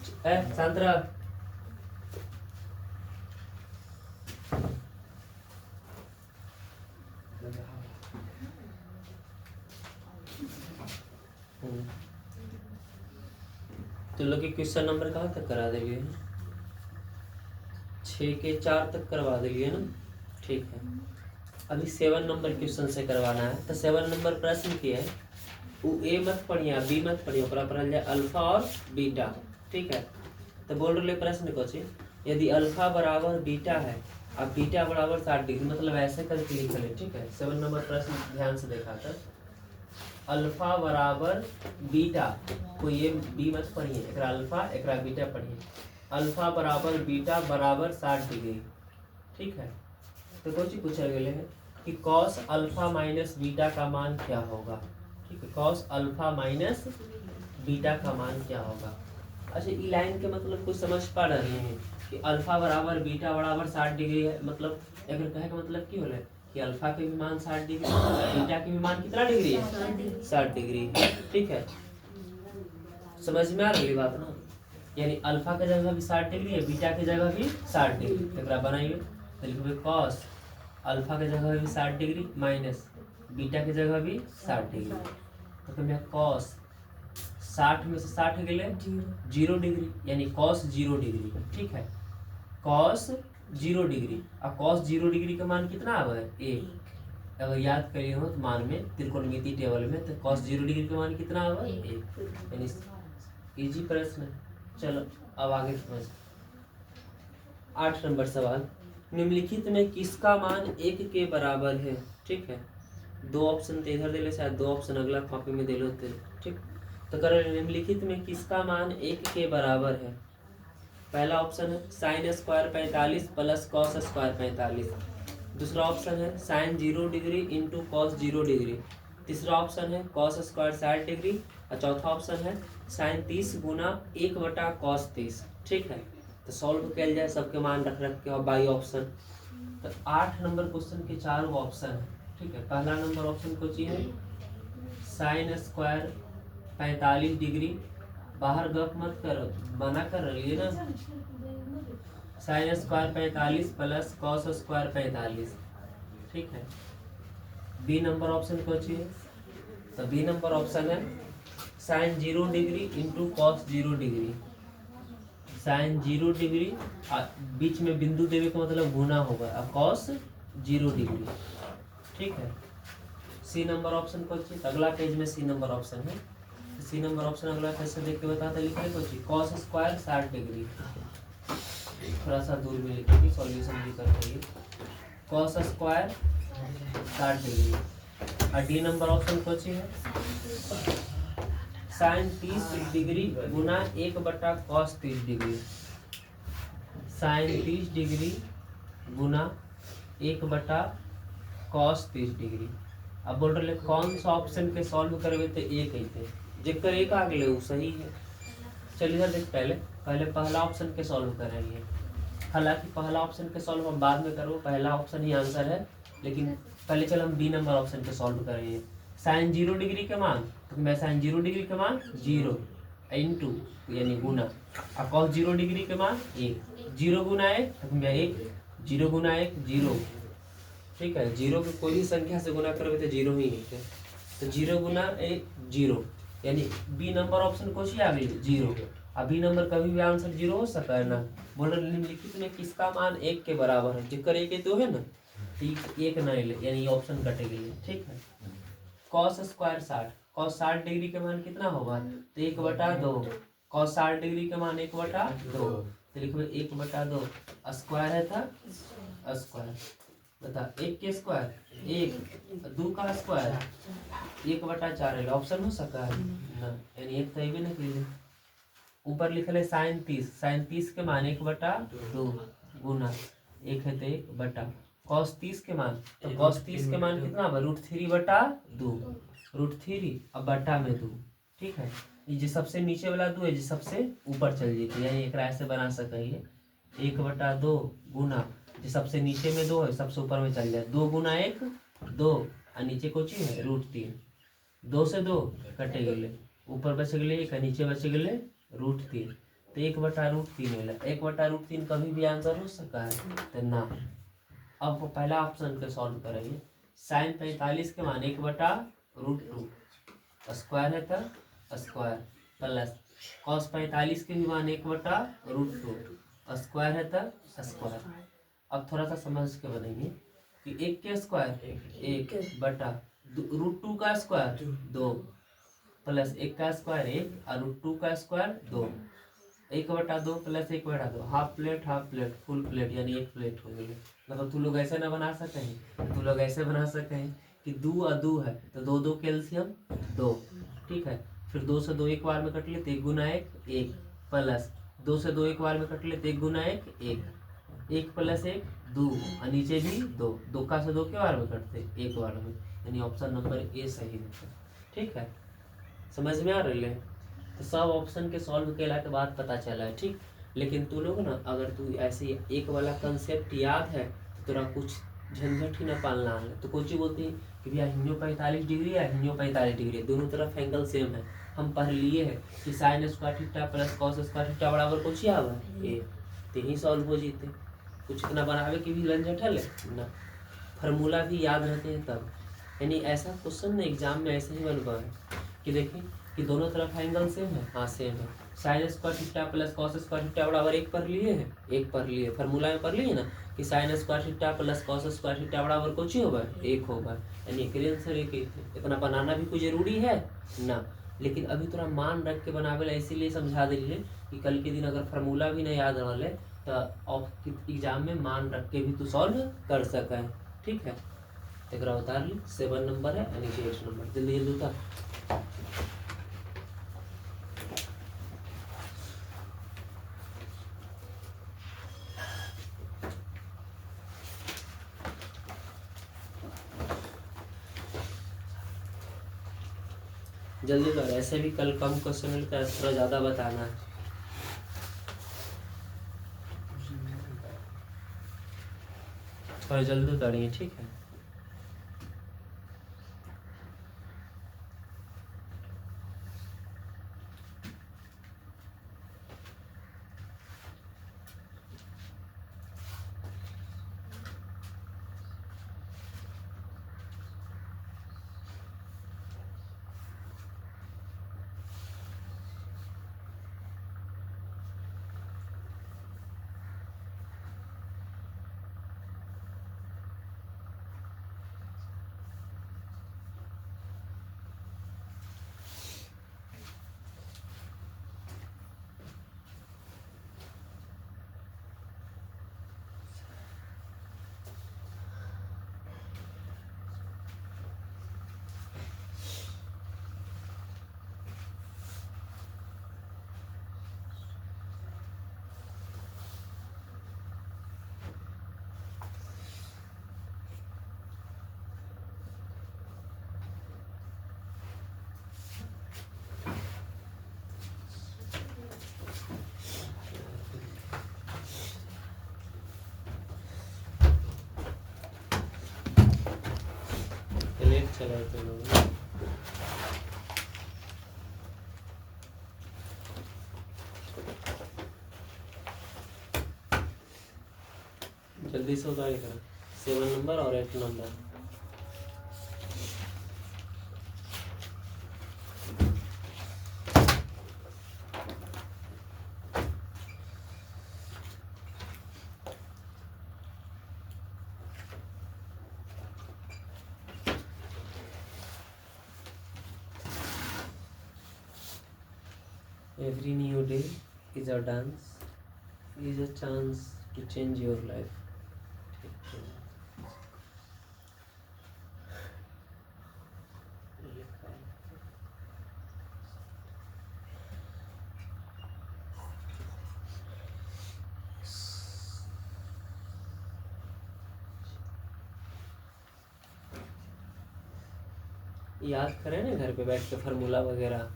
शांत रह। तो लोग क्वेश्चन नंबर कहाँ तक करा देंगे? 6 के 4 तक करवा देंगे ना। ठीक है, अभी 7 नंबर क्वेश्चन से करवाना है। तो 7 नंबर प्रश्न की है, वो ए मत पढ़िए बी मत पढ़िए, पढ़ल जाए अल्फा और बीटा। ठीक है, तो बोल रहे प्रश्न को चाहिए, यदि अल्फा बराबर बीटा है और बीटा बराबर 60 डिग्री, मतलब ऐसे करके लिख ले। ठीक है, 7 नंबर प्रश्न ध्यान से देखा था। अल्फा बराबर बीटा, कोई ये बी मत पढ़िए, एक अल्फा एक बीटा पढ़िए। अल्फा बराबर बीटा बराबर 60 डिग्री। ठीक है, तो कुछ पूछा गया है कि कॉस अल्फा माइनस बीटा का मान क्या होगा। ठीक है, कॉस अल्फा माइनस बीटा का मान क्या होगा। अच्छा, ई लाइन के मतलब कुछ समझ पा रहे हैं कि अल्फा बराबर बीटा बराबर 60 डिग्री है, मतलब अगर कहे का मतलब की होले कि अल्फा के भी मान 60 डिग्री, बीटा के भी मान कितना डिग्री है? 60 डिग्री। ठीक है, समझ में आ रही बात ना। यानी अल्फा के जगह भी 60 डिग्री है, बीटा के जगह भी 60 डिग्री। तो बनाइए, तो लिखोगे कॉस अल्फा के जगह भी 60 डिग्री माइनस बीटा के जगह भी 60 डिग्री। तो कम कॉस 60 में से 60 गए 0 डिग्री, यानी कॉस 0 डिग्री। ठीक है, कॉस 0 डिग्री, और कॉस 0 डिग्री का मान कितना आ है? 1। अगर याद करिए हो तो मान में त्रिकोणमिति टेबल में, तो कॉस 0 डिग्री का मान कितना आ है? 1। यानी इजी प्रश्न। चलो अब आगे समझ। 8 नंबर सवाल, निम्नलिखित में किसका मान 1 के बराबर है? ठीक है, 2 ऑप्शन तो इधर दे ले, शायद 2 ऑप्शन अगला कॉपी में दे लो। ठीक, तो कर निम्नलिखित में किसका मान 1 के बराबर है? पहला ऑप्शन है sine square 45 plus cos square 45। दूसरा ऑप्शन है sine 0 degree into cos 0 degree. तीसरा ऑप्शन है कॉस स्क्वायर 60 डिग्री। और चौथा ऑप्शन है साइन 30 गुना 1 बटा कॉस 30। ठीक है, तो सॉल्व किया जाए, सबके मान रख के और बाई ऑप्शन। तो 8 नंबर क्वेश्चन के 4 ऑप्शन है। ठीक है, पहला नंबर ऑप्शन को चाहिए साइन स्क्वायर 45 डिग्री, बाहर गप मत करो, मना कर रही है ना। Sine square 45 plus cos square 45। ठीक है, बी नंबर ऑप्शन को चाहिए, तो बी नंबर ऑप्शन है sine 0 degree into cos 0 degree. Sine 0 degree बीच में बिंदु देवे का मतलब गुना होगा, और कॉस 0 डिग्री। ठीक है, सी नंबर ऑप्शन को चाहिए, अगला पेज में सी नंबर ऑप्शन है। सी नंबर ऑप्शन अगला कैसे देख के बताता लिखने को चाहिए, कॉस स्क्वायर 60 डिग्री। थोड़ा सा दूर में लिखेंगे, सॉल्यूशन भी करेंगे। Cos square 60 degree. और डी नंबर ऑप्शन को चाहिए साइन 30 डिग्री गुना 1 बटा कॉस 30 डिग्री। साइन 30 डिग्री गुना 1 बटा कॉस 30 डिग्री। अब बोल रहे कौन सा ऑप्शन के सॉल्व करवे तो एक कहते, जेकर एक आ गए वो सही है। चलिए इधर देख, पहले पहला ऑप्शन के सॉल्व करेंगे। हालांकि पहला ऑप्शन के सॉल्व हम बाद में करो, पहला ऑप्शन ही आंसर है, लेकिन पहले चल हम बी नंबर ऑप्शन के सॉल्व करेंगे। साइन 0 डिग्री के मान, तो मैं साइन 0 डिग्री के मान 0 इंटू यानी गुना, और कॉस 0 डिग्री के मान 1। 0 गुना 1 तो मैं 1, 0 गुना 1 0। ठीक है, 0 को कोई भी संख्या से गुना करोगे तो 0 ही है। तो 0 गुना 1 0, यानी बी नंबर ऑप्शन को आ गई 0। अब बी नंबर कभी भी आंसर 0 हो सकता है ना। बोल रहे निम्नलिखित में किसका मान 1 के बराबर है, जिक्र 1 तो है ना, एक ना ले, यानी ऑप्शन कटेगी। ठीक है, कॉस स्क्वायर 60, कॉस 60 डिग्री के मान कितना होगा? तो 1/2। कॉस 60 डिग्री के मान 1/2, तो लिखो 1/2। स्क्वायर है था स्क्वायर, बता 1 के स्क्वायर 1, 2 का स्क्वायर 1/4 है। ऑप्शन हो सकता है ना, यानी एक तो भी ना कीजिए। ऊपर लिख ले साइन 30, साइन 30 के मान 1/2 गुना 1 है तो 1 बटा कॉस 30 के मान, तो कॉस 30 के मान कितना होगा? √3/2, √3 अब बटा में 2। ठीक है, ये सबसे नीचे वाला 2 है, जो सबसे ऊपर चल जाती है, यानी एक ऐसे बना सकेंगे 1/2 गुना, जो सबसे नीचे में 2 है सबसे ऊपर में चल जाए, 2 गुना 1 2, और नीचे कुछ ही है √3। 2 से 2 कटे गए, ऊपर बच गए 1, नीचे बच गए √3। तो 1/√3 मिला। 1/√3 कभी भी आंसर हो सकता है तो ना। अब पहला ऑप्शन के सॉल्व करेंगे। साइन 45 के मान 1/√2 स्क्वायर है तो स्क्वायर प्लस कॉस 45 के भी मान 1/√2 स्क्वायर है तो स्क्वायर। अब थोड़ा सा समझ के बनेंगे कि 1 के स्क्वायर 1/√2 का स्क्वायर 2 प्लस 1 का स्क्वायर 1 और √2 का square 2। 1/2 plus 1/2 half plate full plate यानी 1 प्लेट हो गई। मतलब तू लोग ऐसे ना बना सके हैं, तू लोग ऐसे बना सके हैं कि 2 और 2 है तो 2 2 कैल्शियम 2, ठीक है। फिर 2 से 2 एक बार में कट ले तो 1 गुना 1 1 प्लस 2 से 2 एक बार में कट ले तो 1 गुना 1 1 1 प्लस 1 2 और नीचे भी 2 2 का से 2 के बार में कटते 1 बार में, यानी ऑप्शन नंबर ए सही है। ठीक है, समझ में आ रही है। तो सब ऑप्शन के सॉल्व केला के बाद पता चला है, ठीक। लेकिन तू लोग ना अगर तू ऐसे एक वाला कंसेप्ट याद है तो तेरा कुछ झंझट ही ना पालना है। तो कोची बोलती है कि भैया हिन्यो 45 डिग्री है, हिन्यो 45 डिग्री है, दोनों तरफ एंगल सेम है। हम पढ़ लिए है कि sine square theta plus cos square theta बराबर कुछ आवा है ए, तो ही सॉल्व हो जीते। कुछ इतना बनावे की भी झंझट है ना, फार्मूला भी याद रहते हैं तब। यानी ऐसा क्वेश्चन ना एग्जाम में ऐसे ही बन गया है कि देखिए कि दोनों तरफ एंगल सेम है, हाँ सेम है। Sine square theta plus cos square theta बराबर 1 पढ़ लिए है, 1 पढ़ लिए फार्मूला में पढ़ लिए ना कि sine square theta plus cos square theta बराबर कुछ ही होगा 1 होगा। यानी एक आंसर एक इतना बनाना भी कोई जरूरी है ना। लेकिन अभी थोड़ा मान रख के बनावे ला इसीलिए समझा दिए कि कल के दिन अगर फार्मूला भी नहीं याद रहा तो एग्जाम में मान रख के भी तू सॉल्व कर सके। ठीक है, एक उतार ली 7 नंबर है यानी 8 नंबर, जल्दी जल्दी उतार। जल्दी कर, ऐसे भी कल कम क्वेश्चन मिलता है, थोड़ा ज्यादा बताना है। थोड़ा जल्दी उतारिए, ठीक है। लेट चलाए तो लोग जल्दी से उतारिएगा 7 नंबर और 8 number. Every new day is a dance, is a chance to change your life. याद करें ना घर पे बैठ के फार्मूला वगैरह,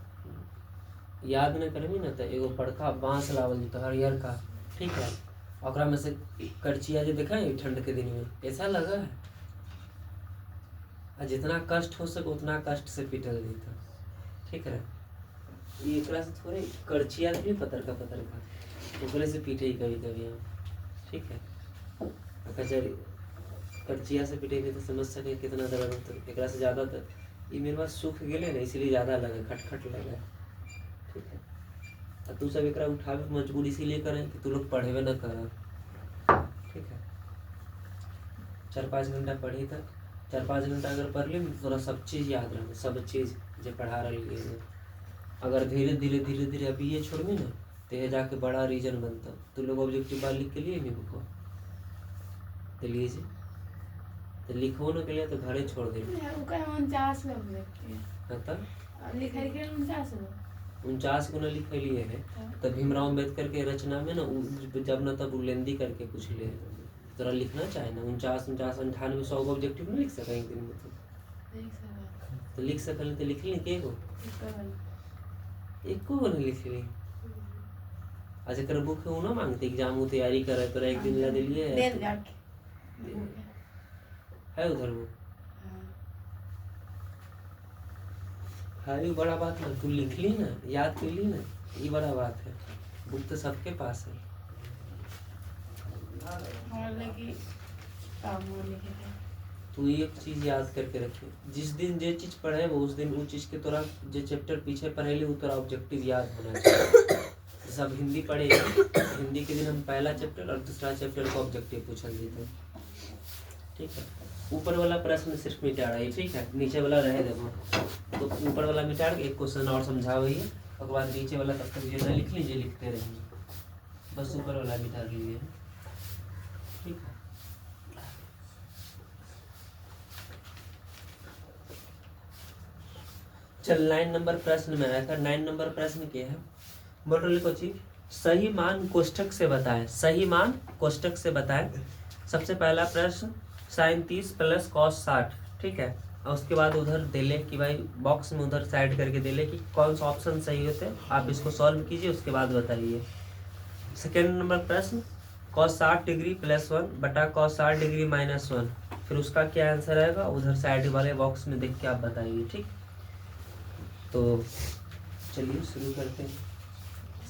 याद न करबी ना तो एगो बड़का बांस लावल जी हरियर का, ठीक है, और में से करचिया जो देखा है ठंड के दिन में ऐसा लगा है, और जितना कष्ट हो सके उतना कष्ट से पीटल जीता। ठीक है, ये एकरा से थोड़े करचिया भी पतर का ओकरे से पीटे कभी कभी हम। ठीक है, कचहरी करचिया से पीटे तो समझ सके कितना दर्द होता है। एकरा से ज़्यादा तो ये मेरे पास सूख गेले ना, इसीलिए ज़्यादा लगे, खटखट लगे। ठीक है, और तू सब एकरा उठावे मजबूर इसीलिए करें कि तू लोग पढ़ेवे न कर। ठीक है, 4-5 घंटा पढ़ी था, 4-5 घंटा अगर पढ़ ली तो थोड़ा सब चीज़ याद रहे, सब चीज़ जो पढ़ा रही है। अगर धीरे धीरे अभी ये छोड़बी ना तो ये जाके बड़ा रीजन बनता। तो लोग ऑब्जेक्टिव बार लिख के लिए नहीं बुको तो लीजिए, तो लिखो ना के लिए तो घरे छोड़ दे। 49 गुना लिखे लिए है। तो भीमराव अम्बेडकर के रचना में ना जब न तब उलेंदी करके कुछ ले जरा लिखना चाहे ना 49, 98, 100 ऑब्जेक्टिव नहीं लिख सका एक दिन में। तो लिख सकल तो लिख ली के गो एको को नहीं लिख ली। अच्छा कर बुक है ना मांगते एग्जाम हो तैयारी करे तो एक दिन ला दिलिए है उधर वो है। ये बड़ा बात ना, तू लिख ली ना, याद कर ली ना, ये बड़ा बात है। बुक तो सबके पास है। तू एक चीज याद करके रखे, जिस दिन जो चीज पढ़े वो उस दिन वो चीज के तोरा जो चैप्टर पीछे पढ़ेली वो तोरा ऑब्जेक्टिव याद होना चाहिए। सब हिंदी पढ़े, हिंदी के दिन हम पहला चैप्टर और दूसरा चैप्टर को ऑब्जेक्टिव पूछल जीते। ठीक है, ऊपर वाला प्रश्न सिर्फ मिटा रही। ठीक है, नीचे वाला रहे देखो, तो ऊपर वाला मिटा के एक क्वेश्चन और समझा हुई है, उसके बाद नीचे वाला तब तक जितना लिख लीजिए लिखते रहेंगे, बस ऊपर वाला मिटा लीजिए। ठीक है, चल 9 नंबर प्रश्न में आया था। 9 नंबर प्रश्न क्या है, बोलो लिखो जी, सही मान कोष्ठक से बताएं। सही मान कोष्ठक से बताएं। सबसे पहला प्रश्न sin 30 प्लस cos 60। ठीक है, और उसके बाद उधर दे ले कि भाई बॉक्स में उधर साइड करके दे ले कि कौन सा ऑप्शन सही होते हैं। आप इसको सॉल्व कीजिए, उसके बाद बताइए। सेकेंड नंबर प्रश्न cos 60 डिग्री प्लस 1 बटा cos 60 डिग्री माइनस 1, फिर उसका क्या आंसर आएगा उधर साइड वाले बॉक्स में देख के आप बताइए। ठीक, तो चलिए शुरू करते हैं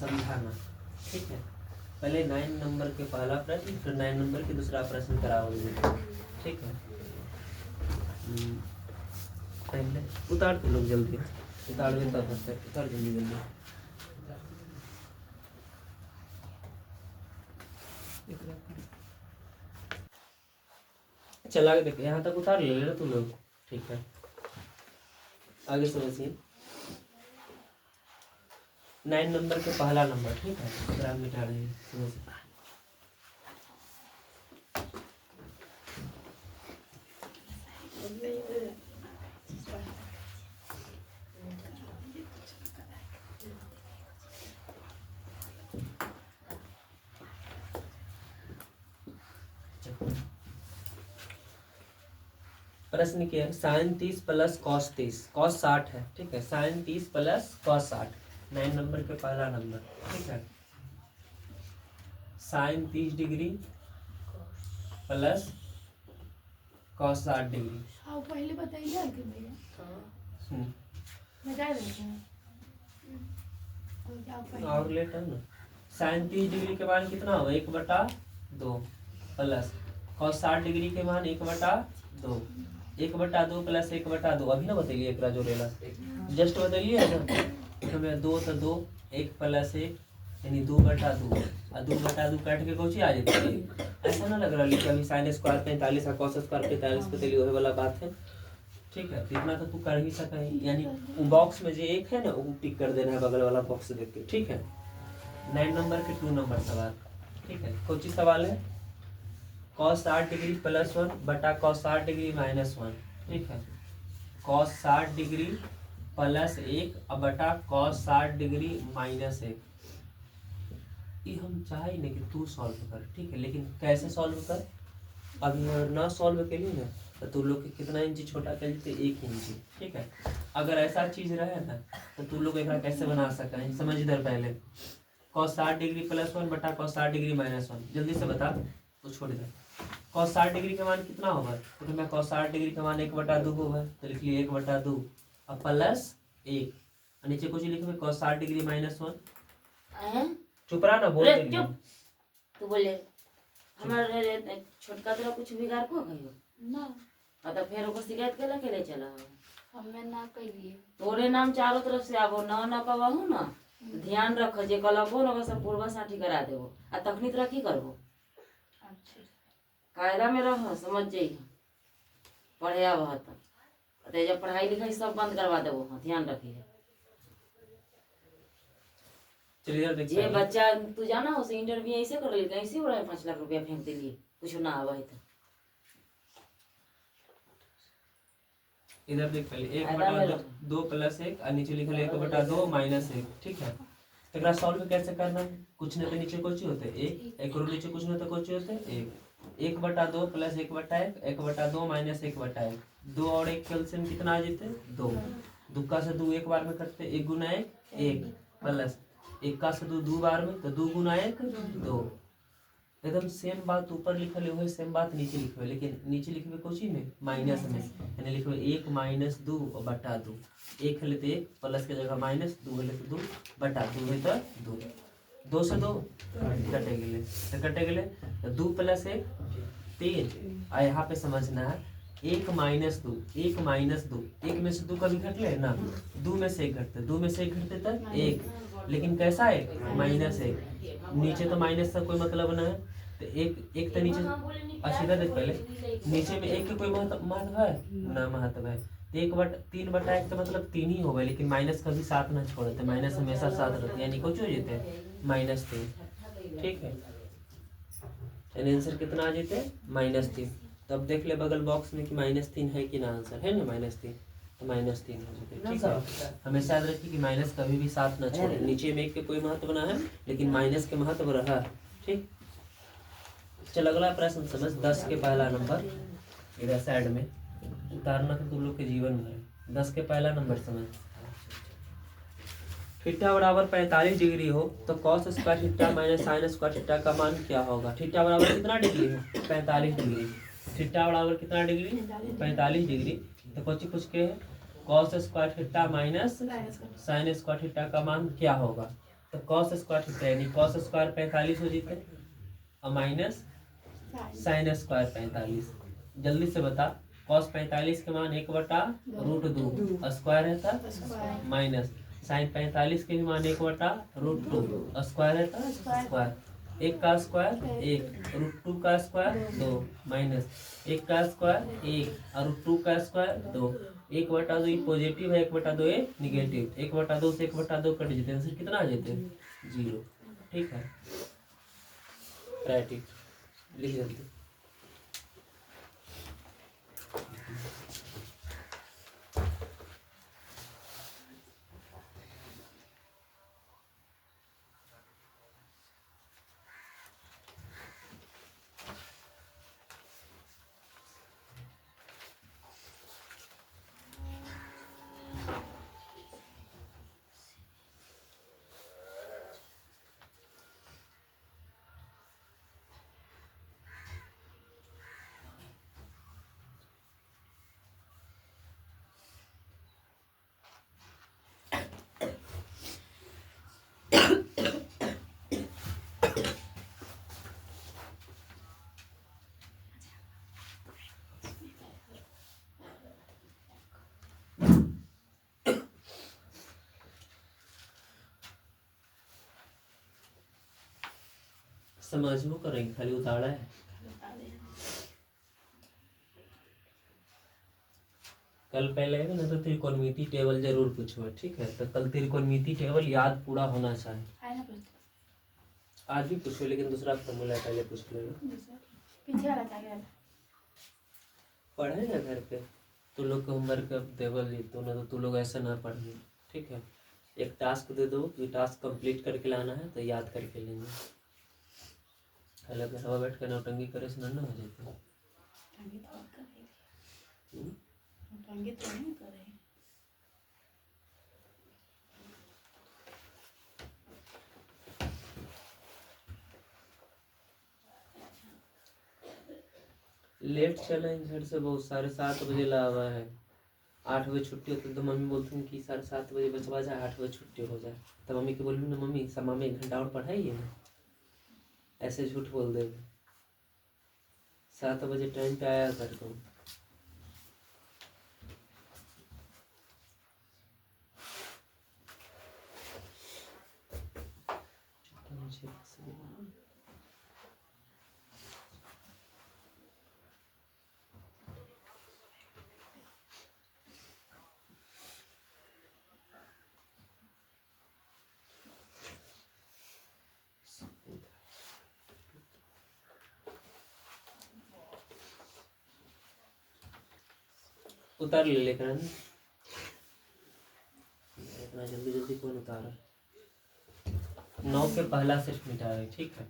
समझाना। ठीक है, पहले 9 नंबर के पहला प्रश्न, फिर 9 नंबर के दूसरा प्रश्न कराओगे। ठीक है, पहले उतार के लोग जल्दी उतार देता उतार जल्दी जल्दी। चला के देखिए, यहाँ तक उतार ले ना तुम लोग। ठीक है, आगे समझिए 9 नंबर के पहला नंबर। ठीक है, मिटा रहे हैं, समझिए। प्रश्न क्या है, sin 30 प्लस cos 30, cos 60 है। ठीक है, sin 30 प्लस cos 60, 9 नंबर के पहला नंबर। ठीक है, sin 30 degree plus cos 60 degree. हाँ पहले बताइए कि भैया बता देते और लेट है ना। sin 30 डिग्री के मान कितना होगा 1/2 प्लस cos 60 डिग्री के मान 1/2, 1/2 प्लस 1/2 अभी ना बताइए एक जो रेला जस्ट बताइए ना। हमें 2 तो 2, 1 प्लस 1 यानी 2/2 और 2/2 काट के कौची आ जाती है। ऐसा ना लग रहा है कि अभी sin स्क्वायर 45 और cos स्क्वायर 45 पे चलिए वही वाला बात है। ठीक है, इतना तो तू कर ही सका है, यानी बॉक्स में जो एक है ना वो टिक कर देना है बगल वाला बॉक्स देख के। ठीक है, 9 नंबर के 2 नंबर सवाल। ठीक है, कौची सवाल है, cos 60 डिग्री प्लस 1 बटा cos 60 डिग्री माइनस 1। ठीक है, cos 60 डिग्री प्लस 1 बटा cos 60 डिग्री माइनस 1। ये हम चाहे नहीं कि तू सॉल्व कर। ठीक है, लेकिन कैसे सॉल्व कर, अभी ना सॉल्व के लिए ना तो तू लोग के कितना इंची छोटा कर देते 1 इंची। ठीक है, अगर ऐसा चीज रहे ना तो तू लोग एक कैसे बना सकते हैं, समझ इधर पहले cos 60 डिग्री प्लस 1 बटा cos 60 डिग्री माइनस 1, जल्दी से बता तो छोड़ दे। cos 60 डिग्री का मान कितना होगा, तो मैं cos 60 डिग्री का मान 1/2 होगा, तो लिख लिए 1/2 अब प्लस 1 नीचे कुछ लिखे हुए cos 60 डिग्री -1। हैं? चुप रहा ना, बोल रे, रही चुप। तू बोले हमारे छोटका तोरा कुछ बिगाड़ को कहियो ना तो फिर ओकर शिकायत केला के ले चला हमें ना कहिए। तोरे नाम चारों तरफ से आबो ना कहू ना तो ध्यान रख जे कलबो ना सब पूर्वा साठी करा देबो आ तखनी तोरा की करबो। अच्छा कायदा में रह समझ जाइए पढ़े आबह तो जब पढ़ाई लिखाई सब बंद करवा देबो। हाँ ध्यान रखिए। चलिए इधर देख जे पहले। बच्चा तू जाना उसे इंटरव्यू ऐसे कर लेगा ऐसे उड़ा 5 लाख रुपया फेंक दिलिए कुछ ना आवा है तो इधर देख पहले, एक फायदा बटा में दो, रहो। 2 + 1 और नीचे लिखल 1/2 -1। ठीक है, तो एकरा सॉल्व कैसे करना है? कुछ नहीं तो नीचे कुछ ही होते 1, एक और नीचे कुछ नहीं तो कुछ होते 1। 1/2 + 1/1, 1/2 - 1/1। 2 और 1 कैल्सियम कितना आ जाते? 2। दुक्का से 2 एक बार में कटते, 1 × 1 1 प्लस 1 का से 2 2 बार में, तो 2 × 1 2। एकदम सेम बात ऊपर लिखल है वही सेम बात नीचे लिखवे, लेकिन नीचे लिखवे कोची में माइनस में, यानी लिखवे 1 - 2 बटा 2। 1 है तो 1 प्लस के जगह माइनस, 2 है तो 2 बटा 2 है तो 2। 2 से 2 कटे गए तो कटे गए तो 2 + 1 3। और यहाँ पे समझना है 1 - 2 1 - 2 1 में से 2 कभी घटले ना, 2 में से 1 घटते, 2 में से 1 घटते तो 1, लेकिन कैसा है -1। नीचे तो माइनस का कोई मतलब ना है, तो एक तो नीचे सीधा देख पहले, नीचे में 1 के कोई महत्व है ना, महत्व है तो 3/1 का मतलब 3 ही हो गए, लेकिन माइनस कभी साथ ना छोड़ते, माइनस हमेशा साथ रहते, यानी कुछ हो जाते -3। ठीक है, यानी आंसर कितना आ जाते -3। तब देख ले बगल बॉक्स में कि -3 है कि ना, आंसर है ना -3, तो -3 हो जाते। ठीक है, हमेशा याद रखिए कि माइनस कभी भी साथ ना छोड़े, नीचे में 1 के कोई महत्व ना है, लेकिन माइनस के महत्व रहा। ठीक, चल अगला प्रश्न समझ। 10 के पहला नंबर इधर साइड में उतारना तो तुम लोग के जीवन में। 10 के पहला नंबर समझ। थीटा बराबर 45 डिग्री हो तो cos square theta minus sin square theta का मान क्या होगा? थीटा बराबर कितना डिग्री है? 45 डिग्री। थीटा बराबर कितना डिग्री? 45 डिग्री। तो कुछ पूछ के cos square theta minus sin square theta का मान क्या होगा? तो cos स्क्वायर थीटा यानी cos स्क्वायर 45 हो जाते और माइनस sin स्क्वायर 45। जल्दी से बता, cos 45 के मान 1/√2 स्क्वायर है था माइनस sin 45 के भी मान 1/√2 स्क्वायर है था स्क्वायर। 1 का स्क्वायर 1, √2 का स्क्वायर 2 माइनस 1 का स्क्वायर 1 और √2 का स्क्वायर 2। 1/2 ये पॉजिटिव है, 1/2 ये निगेटिव। 1/2 से 1/2 कट जाते, आंसर कितना आ जाते? 0। ठीक है, राइट, लिख जल्दी। समझबो करेंगे, खाली उतारा है। कल पहले है ना तो त्रिकोणमिति टेबल जरूर पूछो। ठीक है, तो कल त्रिकोणमिति टेबल याद पूरा होना चाहिए। आज भी पूछो, लेकिन दूसरा फॉर्मूला पहले पूछ लेना। पीछे वाला क्या गया? पढ़े ना घर पे, तू लोग को होमवर्क टेबल तो ना, तो तू लोग ऐसा ना पढ़े। ठीक है, एक टास्क दे दो, ये टास्क कंप्लीट करके लाना है, तो याद करके लेंगे। अलग हवा बैठ कर नौटंगी करे से ना हो जाते। टंगे तो नहीं करे। लेट चले घर से बहुत, 7:30 बजे ला हुआ है। 8 बजे छुट्टी होती तो मम्मी बोलती कि 7:30 बजे बचवा जाए, 8 बजे छुट्टी हो जाए। तो मम्मी को बोलूँ ना, मम्मी समा में 1 घंटा और पढ़ाइए ना, ऐसे झूठ बोल देगा। 7 बजे टाइम पे आया कर तुम। उतार ले लेकर है ना? इतना जल्दी जल्दी कौन उतारा? 9 के पहला सिर्फ मिटा है, ठीक है।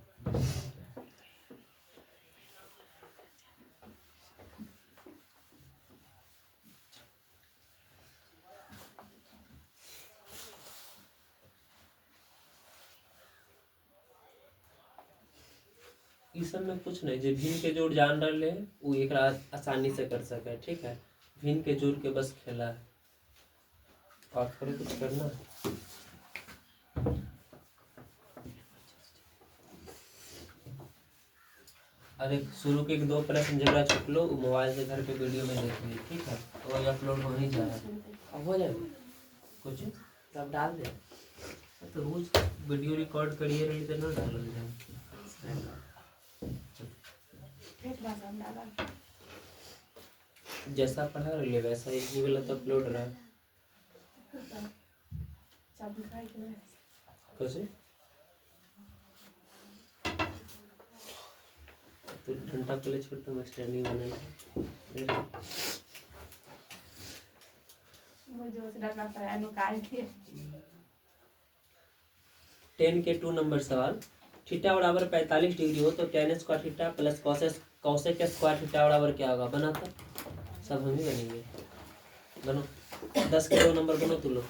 इस सब में कुछ नहीं, जो भिन्न के जोड़ जान रहे वो एक आसानी से कर सके, ठीक है। भिन्न के जोड़ के बस खेला है, और थोड़े कुछ करना है। अरे शुरू के 1-2 प्रश्न जरा छुप लो, मोबाइल से घर पे वीडियो में देख ली, ठीक है। तो वही अपलोड हो नहीं जा रहा है, अब हो जाएगा कुछ तब डाल दे। तो रोज वीडियो रिकॉर्ड करिए रही तो ना डाल जाए। जैसा पढ़ा रही वैसा ही वाला तो अपलोड रहा है। कैसे तो घंटा पहले छोड़ तो मैं स्टैंडिंग बना मुझे उसे डालना पड़ा निकाल के। 10 के 2 नंबर सवाल। थीटा बराबर 45 डिग्री हो तो tan square theta plus cosec square theta बराबर क्या होगा? बना था सब हम ही बनेंगे। बनो 10 के 2 नंबर बनो तू लोग।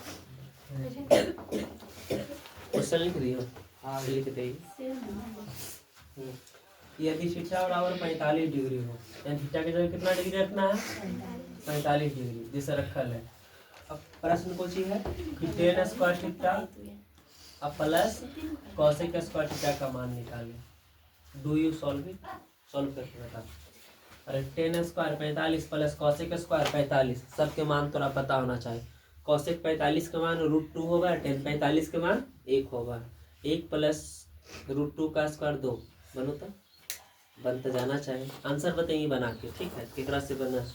क्वेश्चन लिख दियो, हाँ लिख दे। यदि थीटा बराबर 45 डिग्री हो, यानी थीटा की जगह कितना डिग्री रखना है? 45 डिग्री, जैसे रखल है। अब प्रश्न कुछ ही है कि tan स्क्वायर थीटा अब प्लस कॉसेक स्क्वायर थीटा का मान निकालें। Do you solve it? Solve करके बता। अरे tan square 45 plus cosec square 45, सबके मान थोड़ा पता होना चाहिए। कॉसेक 45 का मान √2 होगा, tan 45 का मान 1 होगा। 1 प्लस √2 का स्क्वायर 2 बनो तो बनता जाना चाहिए। आंसर बताइए बना के, ठीक है। केकरा से बना?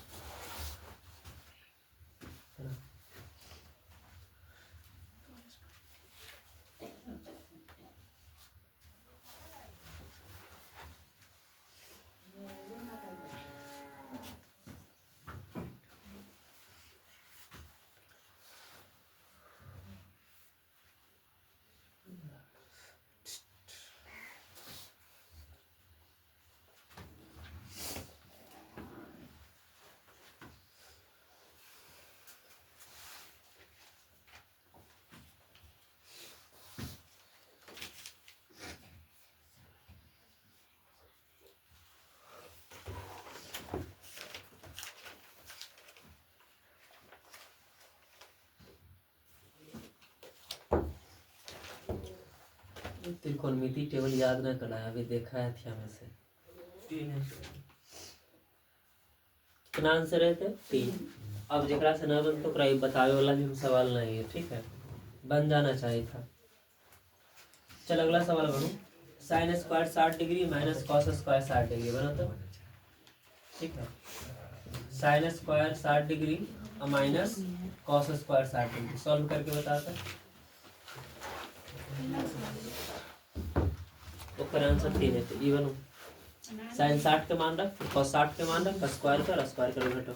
त्रिकोणमिति टेबल याद ना कराया, अभी देखा है थी हमें से। कितना आंसर है? 3। अब जरा से ना बन तो बतावे वाला भी हम सवाल नहीं है, ठीक है। बन जाना चाहिए था। चल अगला सवाल बनो। Sign square 60 degree minus cos square 60 degree बना तो, ठीक है। साइन स्क्वायर 60 डिग्री और minus cos square 60 degree solve करके बता सक। ओकर आंसर 3 है। तो ई बनो साइन 60 के मान रख, कॉस 60 के मान रख, स्क्वायर कर घटो।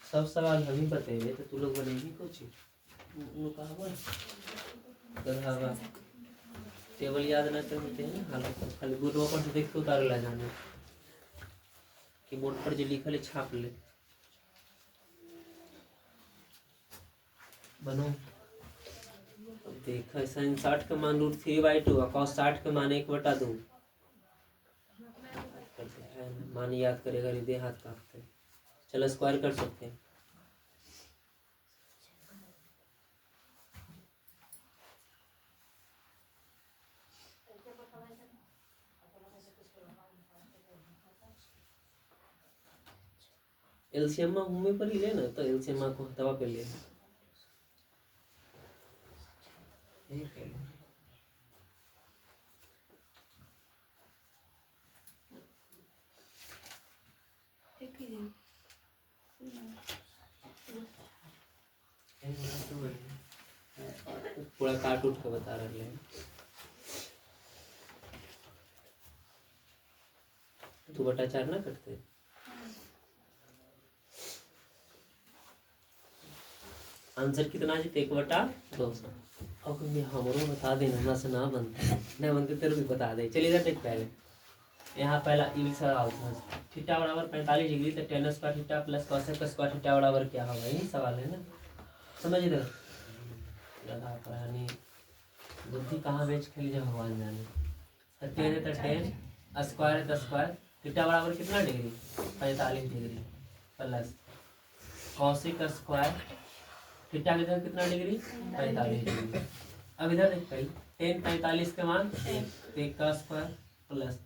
सब सवाल हम ही बताएंगे तो तू लोग बनेगी कुछ कहा टेबल याद ना करते हैं ना, खाली बोर्ड पर से देख के उतार ला जाना कि बोर्ड पर जो लिखल है छाप ले। बनो देखा साइन 60 का मान √3/2 और कॉस 60 का मान 1/2 मान याद करेगा, हृदय हाथ कांपते। चलो स्क्वायर कर सकते हैं। एलसीएम में पर ही लेना, तो एलसीएम को हथवा पे ले पूरा काट उठ के बता रहे हैं। तू बटा 4 ना करते। आंसर कितना है? 1/200। और कोई हमरो बता देना, हमरा से ना बनते नहीं बनते, तेरे भी बता दे। चलिए इधर देख पहले। यहाँ पहला ई सवाल था, थीटा बराबर 45 डिग्री, तो tan square theta plus cosec square theta बराबर क्या होगा? यही सवाल है ना, समझ इधर। यानी बुद्धि कहाँ बेच खेली जब भगवान जाने। तो 10 है तो 10 स्क्वायर है तो स्क्वायर, थीटा बराबर कितना degree? 45 degree plus cosec square theta की जगह कितना डिग्री? 45 डिग्री। अब इधर देख भाई, 10 45 के मान 1 का स्क्वायर प्लस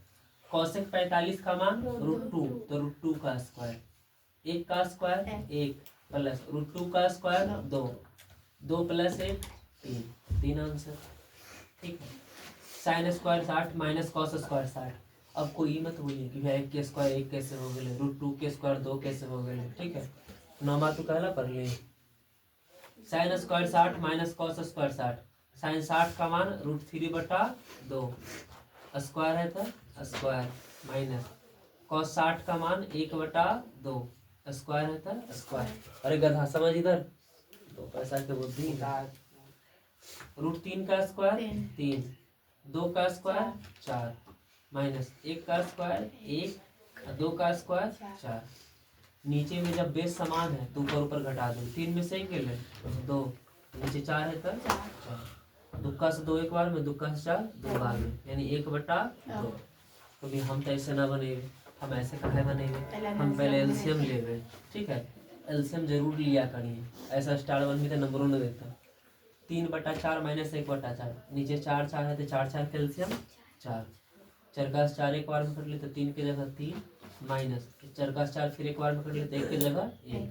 cosec 45 का मान √2, तो √2 का स्क्वायर, 1 का स्क्वायर 1 प्लस √2 का स्क्वायर 2, 2 प्लस 1 3 आंसर। ठीक है। Sine square 60 minus cos square 60। अब कोई मत बोलिए कि भाई 1 के स्क्वायर 1 कैसे हो गए, √2 के स्क्वायर 2 कैसे हो गए। ठीक है, नौमा तो कहला पढ़ ले। Sine square 60 minus cos square 60, sine 60 का मान √3/2 स्क्वायर है तो स्क्वायर माइनस कॉस 60 का मान 1/2 स्क्वायर है तो स्क्वायर। अरे गधा समझ इधर, तो पैसा के बुद्धि। √3 का स्क्वायर 3, 2 का स्क्वायर 4 माइनस 1 का स्क्वायर 1, 2 का स्क्वायर 4। नीचे में जब बेस समान है तो ऊपर ऊपर घटा दो, 3 में से 1 ले 2, नीचे 4 है तो 4। दुक्का से 2 एक बार में, दुक्का से 4 2 बार में, यानी 1/2। तो भी हम तो ऐसे ना बनेगे, हम ऐसे कहे बनेगे, हम पहले एलसीएम लेवे। ठीक है, एलसीएम जरूर लिया करिए, ऐसा स्टार बन भी तो नंबरों ने देता। 3/4 माइनस 1/4, नीचे 4 4 है तो 4 4 कैल्शियम 4, 4 का 4 एक बार में कर ले तो 3 की जगह 3 माइनस 4 का 4 फिर एक बार में कर ले तो 1 की जगह 1,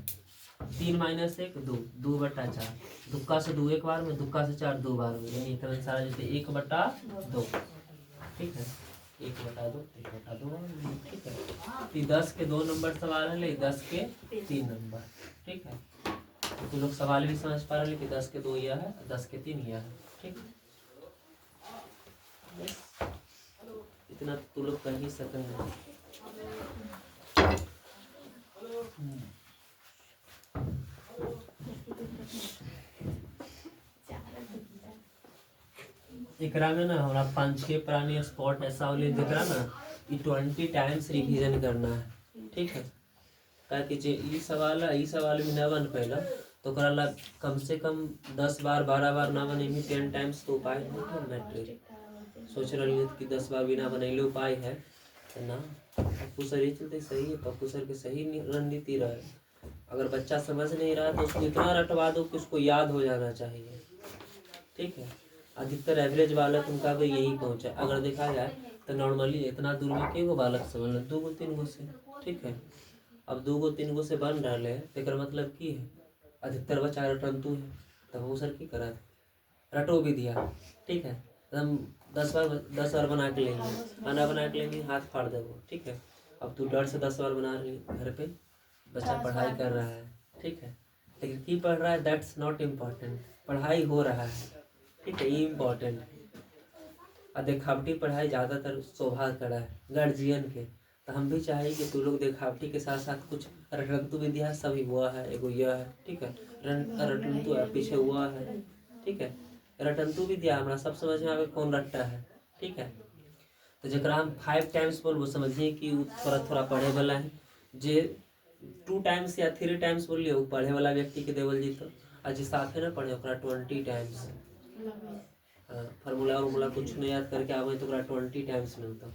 3 माइनस 1 2, 2/4, दुक्का से 2 एक बार में, दुक्का से 4 2 बार में, यानी एक सारा जैसे 1/2। ठीक है, 1/2 1/2। ठीक है, तो 10 के 2 नंबर सवाल है, 10 के 3 नंबर। ठीक है, तो तू लोग सवाल भी समझ पा रहे कि 10 के 2 यह है, 10 के 3 यह है। ठीक, इतना तू लोग कर ही सके हैं। एकरा में ना हमारा 5-6 पुरानी स्पॉट ऐसा वाले दिख रहा ना, ये 20 टाइम्स रिवीजन करना है। ठीक है, ताकि जे ई सवाल है, ई सवाल भी ना बन पाएगा तो ओकरा ला कम से कम 10 बार 12 बार ना बने 10 टाइम्स तो उपाय नहीं है। मैट्रिक सोच रही है कि 10 बार बिना बनैले उपाय है तो ना। पप्पू सर ये चलते सही है, पप्पू सर के सही रणनीति रहे। अगर बच्चा समझ नहीं रहा तो उसको इतना रटवा दो कि उसको याद हो जाना चाहिए। ठीक है, अधिकतर एवरेज बालक उनका भी यही पहुँचा। अगर देखा जाए तो नॉर्मली इतना दूर में के गो बालक से बनल 2 गो 3 गो से। ठीक है, अब 2 गो 3 गो से बन रहा है तो मतलब की है अधिकतर बच्चा रटंतु है। तब वो सर की करा रटो भी दिया। ठीक है, हम 10 बार बना के लेंगे, खाना बना के लेंगे, हाथ फाड़ देंगे। ठीक है, अब तू डर से 10 बार बना रही घर पे, बच्चा पढ़ाई कर रहा है। ठीक है, लेकिन की पढ़ रहा है दैट्स नॉट इम्पॉर्टेंट, पढ़ाई हो रहा है। ठीक है, ये इम्पोर्टेंट है। और देखावटी पढ़ाई ज़्यादातर शोभा करा है गार्जियन के। तो हम भी चाहिए कि तू लोग देखावटी के साथ साथ कुछ रटंतु विद्या सभी हुआ है, एगो यह है। ठीक है, रटंतु पीछे हुआ है। ठीक है, रटंतु विद्या हमारा सब समझ में आवे कौन रट्टा है। ठीक है, तो जरा हम 5 टाइम्स बोल वो समझिए कि थोड़ा थोड़ा पढ़े वाला है। जे 2 टाइम्स या 3 टाइम्स बोलिए वो पढ़े वाला व्यक्ति के देवल जी। तो आज साथ है ना पढ़े 20 टाइम्स फार्मूला वार्मूला कुछ नहीं याद करके आवे तो 20 टाइम्स मिलता।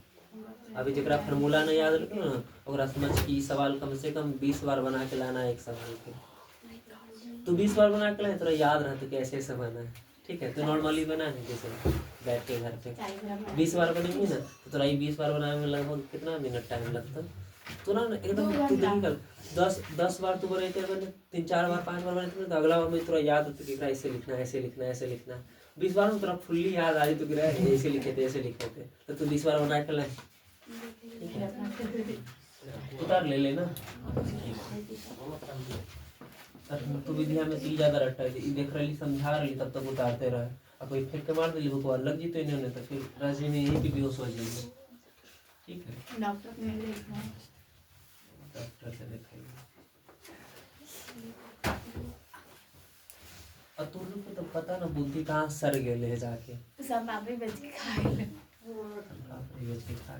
अभी जरा फार्मूला नहीं याद रखो ना ओकरा समझ कि ई सवाल कम से कम 20 बार बना के लाना है एक सवाल के। तो 20 बार बना के लाए थोड़ा याद रहता कि ऐसे ऐसे बना है। ठीक है, तो नॉर्मली बना है जैसे बैठ के घर पे 20 बार बनेगी ना तो थोड़ा ये 20 बार बनाने में लगभग कितना मिनट टाइम लगता तो ना एकदम तू नहीं कर 10 बार तू बने थे 3-4 बार 5 बार बने थे तो अगला बार में थोड़ा याद होता कि ऐसे लिखना है ऐसे लिखना है ऐसे लिखना है। 20 बार में थोड़ा फुल्ली याद आ रही तो गिरा ऐसे लिखे थे ऐसे लिखे थे तो तू 20 बार बना के लाए उतार ले लेना। तो विद्या में ती ज्यादा रट्टा है देख रही समझा रही तब तक उतारते रहे और कोई फेंक के मार दिली वो अलग जी तो इन्होंने तो फिर राजी में यही पे बेहोश हो जाएंगे। ठीक है, डॉक्टर को मिल रही है डॉक्टर से दिखाइए। और तुम लोग को तो पता ना बुद्धि कहाँ सर गए जाके सब पापड़ी बेच के खाए ले संपापड़ी बेच के खा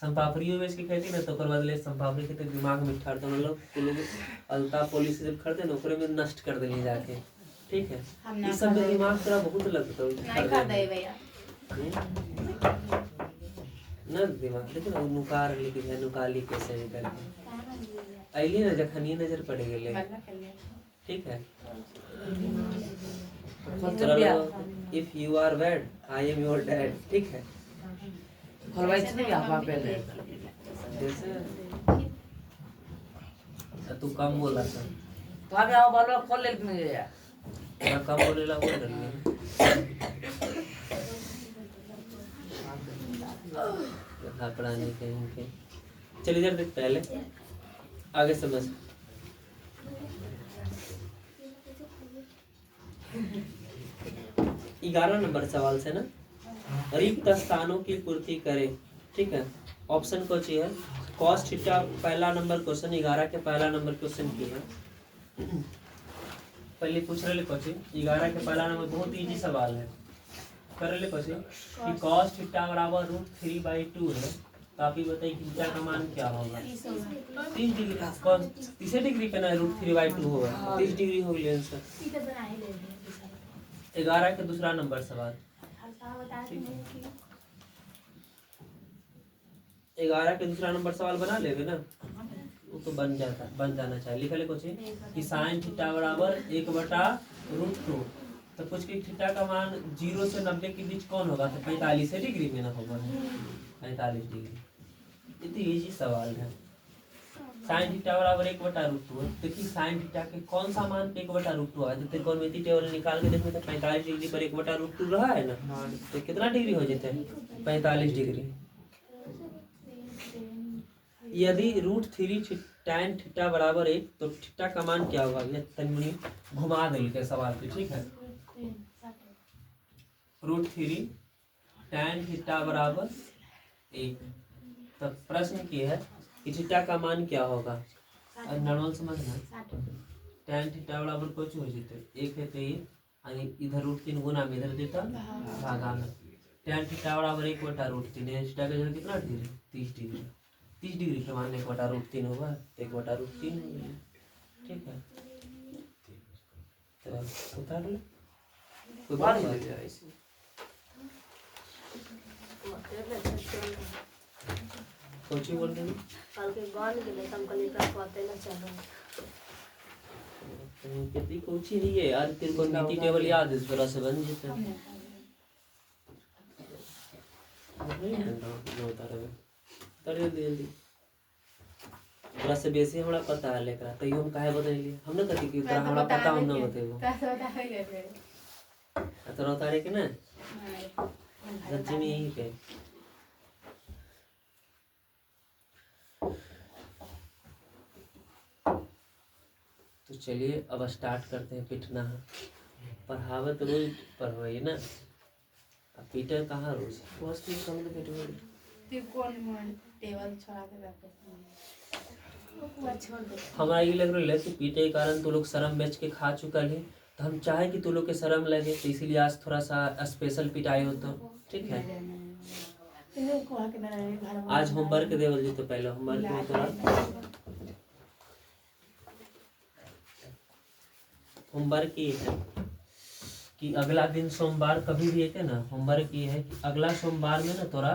संपापड़ियों बेच के खाती ना तो ओकर बदले संपापड़ी के तो दिमाग में ठाड़ दो लोग तो लोग अल्ता पुलिस जब खरीदे ना ओकरे में नष्ट कर देली जाके। ठीक है, ये सब में दिमाग तेरा बहुत लगता है नहीं खा दे भैया ना दिमाग लेकिन वो नुकार लेके है नुकाली कैसे निकल अली ना जखनी नजर पड़ गेले। ठीक है, if you are bad I am your dad. ठीक है, जैसे तू कम बोला था खोल ले मैं कम बोलेला बोल रही है पढ़ाने के चल इधर देख पहले आगे समझ। 11 नंबर सवाल से ना रिक्त स्थानों की पूर्ति करे। ठीक है, ऑप्शन को चाहिए कॉस थीटा पहला नंबर क्वेश्चन 11 के पहला नंबर क्वेश्चन की है। पहले पूछ रहे क्वेश्चन 11 के पहला नंबर बहुत इजी सवाल है कर रहे क्वेश्चन कि cos थीटा बराबर √3/2 है तो आप ही बताइए कि थीटा का मान क्या होगा। 30 डिग्री cos 30 डिग्री पे ना √3/2 होगा 30 डिग्री हो गया आंसर। 11 के दूसरा नंबर सवाल 11 के दूसरा नंबर सवाल बना लेंगे ना वो तो बन जाना चाहिए। लिखा ले कुछ कि साइन थीटा बराबर 1/√2 तो कुछ की थीटा का मान 0 से 90 के बीच कौन होगा तो 45 डिग्री में ना होगा 45 डिग्री। इतनी इजी सवाल है। साइन थीटा बराबर 1/√2 देखिए साइन थीटा के कौन सा मान पे 1/√2 है तो त्रिकोणमिति टेबल निकाल के देखो तो 45 डिग्री पर 1/√2 रहा है ना तो कितना डिग्री हो जाते हैं 45 डिग्री। यदि √3 tan थीटा बराबर 1 तो थीटा का मान क्या होगा ये तनिमुनी घुमा देंगे सवाल पे। ठीक है, √3 tan थीटा बराबर 1 तो प्रश्न की है कि थीटा का मान क्या होगा और नॉर्मल समझना tan थीटा बराबर कुछ हो जाते 1 है तो ये इधर √3 गुना में इधर देता भागा में tan थीटा बराबर 1/√3 थीटा का जगह कितना डिग्री 30 डिग्री 30 डिग्री के मान 1/√3 होगा 1/√3 हो गया। ठीक है, तो उतार ले कोई बात नहीं सोची बोल रही कल के बन गेले हम कहलिए एकरा पते ना चलो कितनी कोची नहीं है यार तेरे को नीति टेबल याद है इस तरह से बन जाता है नहीं है ना उतारे तड़े जल्दी थोड़ा से बेसी हमरा पता है लेकरा तइयो हम काहे बदलिए हम ना कथि की तरह हमरा पता हम ना बतेबो तो उतारे के ना सच्ची में यही पे। तो चलिए अब स्टार्ट करते हैं पिटना। पढ़ावत रोज पढ़वाइए ना अब पीटर कहाँ रोज टेबल छोड़ा के हमारा ये लग रहा है कि पीटे के कारण तो लोग शर्म बेच के खा चुका है तो हम चाहे कि तू लोग के शर्म लगे तो इसीलिए आज थोड़ा सा स्पेशल पिटाई हो तो ठीक है। आज होमवर्क देवल जी तो पहले होमवर्क में थोड़ा होमवर्क ये है कि अगला दिन सोमवार कभी भी है ना होमवर्क ये है कि अगला सोमवार में ना थोड़ा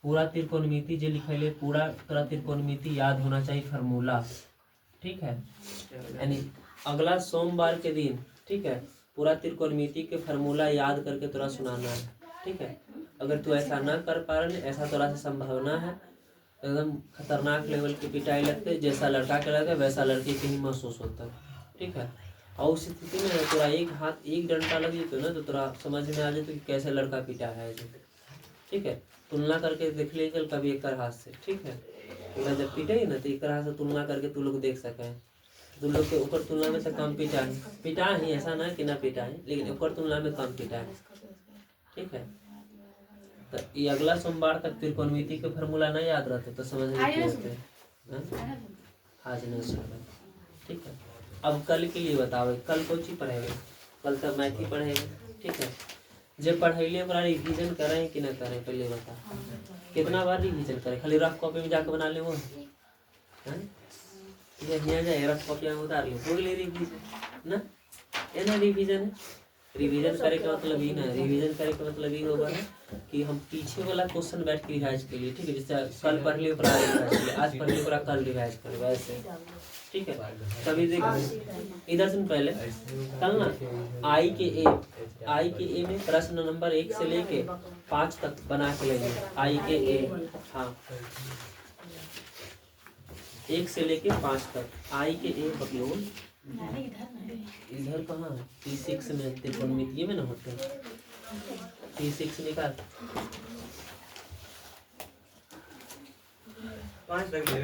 पूरा त्रिकोणमिति जो लिखले पूरा तोरा त्रिकोणमिति याद होना चाहिए फार्मूला, ठीक है। यानी अगला सोमवार के दिन, ठीक है, पूरा त्रिकोणमिति के फार्मूला याद करके तोरा सुनाना है, ठीक है। अगर तू ऐसा ना कर पा रहे, ऐसा तोरा से संभावना है, एकदम खतरनाक लेवल की पिटाई लगते, जैसा लड़का के लगता है वैसा लड़की के ही महसूस होता है, ठीक है। और उस स्थिति में तोरा एक हाथ एक डंडा लग जेतो ना तो तोरा समझ में आ जाए कि कैसे लड़का पिटा है, ठीक है। तुलना करके देख ले चल कभी एक हाथ से, ठीक है। तो जब पिटे ना तो एक हाथ से तुलना करके तू लोग देख सके, तू लोग के ऊपर तुलना में तो कम पिटा ही, ऐसा ना कि ना पिटा है, लेकिन ऊपर तुलना में कम पिटा है, ठीक है। तो ये अगला सोमवार तक त्रिकोणमिति के फार्मूला नहीं याद रहते तो समझ में क्या होते हैं, आज नहीं सुना, ठीक है। अब कल के लिए बताओ, कल कौन चीज पढ़ेंगे? कल तक मैथ ही पढ़ेंगे, ठीक है। जब पढ़ाइले ओकरा रिविजन करें कि ना करें पहले बता, कितना बार रिविजन करें? खाली रफ कॉपी में जाकर बना ले वो यहाँ जाए रफ कॉपी में उतार ले हो गए रिविजन ना, ये ना रिविजन है। रिवीजन करे का मतलब ये ना, रिवीजन करे का मतलब ये होगा कि हम पीछे वाला क्वेश्चन बैठ के रिवाइज के लिए, ठीक है। जैसे कल पढ़ लियो आज पढ़ लियो कल रिवाइज कर वैसे, ठीक है। कभी देख इधर से पहले कल ना आई के ए में प्रश्न नंबर 1 से लेके 5 तक बना के लेंगे। आई के ए, हाँ 1 से लेके 5 तक आई के ए बकलोल इधर कहाँ P6 में त्रिकोणमिति में ना होते P6 निकाल 5 तक ले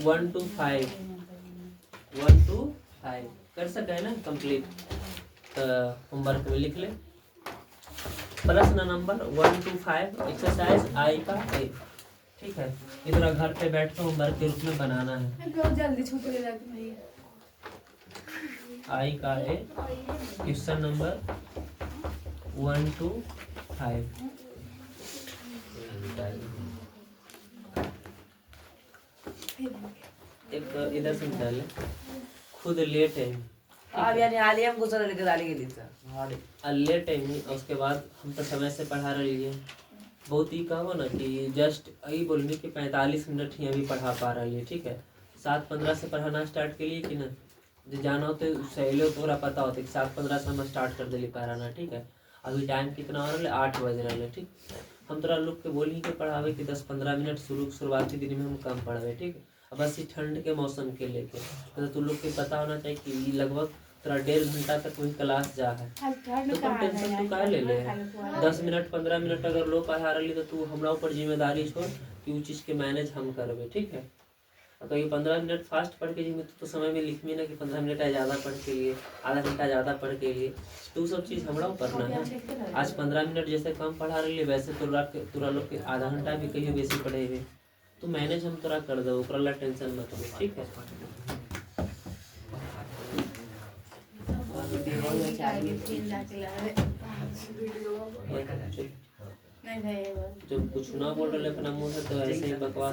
1 to 5 1 to 5 कर सके है ना कंप्लीट। तो होमवर्क में लिख ले प्रश्न नंबर 1 to 5 एक्सरसाइज आई का ए, ठीक है। इधर घर पे बैठ कर होमवर्क के रूप में बनाना है। बहुत जल्दी छूट गया भैया। आई का ए क्वेश्चन नंबर 1 to 5। एक इधर से निकाले खुद लेट है अब यानी हालिया में गुजर लेके डाली गई थी लेट है। उसके बाद हम तो समय से पढ़ा रही है, बहुत ही कहो ना कि जस्ट यही बोलने कि 45 मिनट ही अभी पढ़ा पा रही है, ठीक है। 7:15 से पढ़ाना स्टार्ट के लिए कि ना जो जाना होते सहेलो तोरा पता होता कि 7:15 से हम स्टार्ट कर दिली पढ़ाना, ठीक है। अभी टाइम कितना हो रहा है 8 बज रहा है, ठीक। हम तोरा लोग के बोली के पढ़ावे कि 10-15 मिनट शुरुआती दिन में हम कम पढ़ावे, ठीक है। अब बस ठंड के मौसम के लेके तो तू लोग के पता होना चाहिए कि लगभग तोरा 1.5 घंटा तक वही क्लास जा है, तो कम टेंशन तू काहे ले ले 10 मिनट 15 मिनट अगर लो पढ़ा रही तो तू हमरा ऊपर जिम्मेदारी छोड़ कि वो चीज़ के मैनेज हम करवे, ठीक है। और कहीं 15 मिनट फास्ट पढ़ के जी तो समय में लिख में ना कि 15 मिनट ज़्यादा पढ़ के लिए आधा घंटा ज़्यादा पढ़ के लिए, तो सब चीज़ हमरा ऊपर ना है। आज 15 मिनट जैसे कम पढ़ा रही है वैसे तोरा लोग के आधा घंटा भी कहीं बेसी पढ़े हुए तो मैनेज हम तोरा कर दो, ओकरा टटेंशन मत ले, ठीक है। जब कुछ ना बोल रहे अपना मुँह से तो ऐसे ही बकवास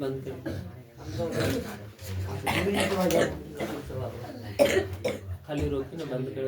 बंद कर खाली रोकी ना बंद कर।